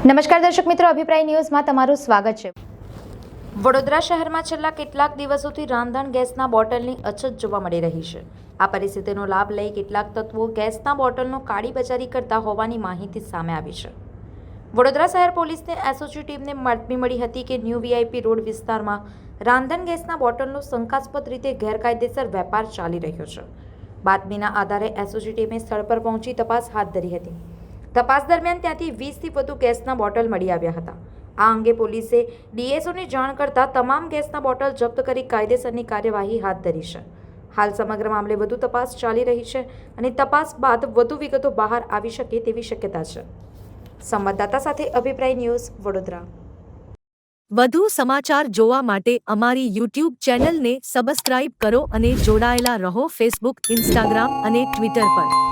નમસ્કાર દર્શક મિત્રો, અભિપ્રાય ન્યૂઝમાં તમારું સ્વાગત છે। વડોદરા શહેરમાં છેલ્લા કેટલાક દિવસોથી રાંધણ ગેસના બોટલની અછત જોવા મળી રહી છે। આ પરિસ્થિતિનો લાભ લઈ કેટલાક તત્વો ગેસના બોટલનો કાળીબજારી કરતા હોવાની માહિતી સામે આવી છે। વડોદરા શહેર પોલીસને એસઓજી ટીમને બાતમી મળી હતી કે ન્યૂ વીઆઈપી રોડ વિસ્તારમાં રાંધણ ગેસના બોટલનો શંકાસ્પદ રીતે ગેરકાયદેસર વેપાર ચાલી રહ્યો છે। બાતમીના આધારે એસઓજી ટીમે સ્થળ પર પહોંચી તપાસ હાથ ધરી હતી। તપાસ દરમિયાન ત્યાંથી 20થી વધુ ગેસના બોટલ મળી આવ્યા હતા। આ અંગે પોલીસે ડીએસઓને જાણ કરતા તમામ ગેસના બોટલ જપ્ત કરી કાયદેસરની કાર્યવાહી હાથ ધરી છે। હાલ સમગ્ર મામલે વધુ તપાસ ચાલી રહી છે અને તપાસ બાદ વધુ વિગતો બહાર આવી શકે તેવી શક્યતા છે। સંવાદદાતા સાથે અભિપ્રાય ન્યૂઝ, વડોદરા। વધુ સમાચાર જોવા માટે અમારી યુટ્યુબ ચેનલને સબસ્ક્રાઇબ કરો અને જોડાયેલા રહો ફેસબુક, ઇન્સ્ટાગ્રામ અને ટ્વિટર પર।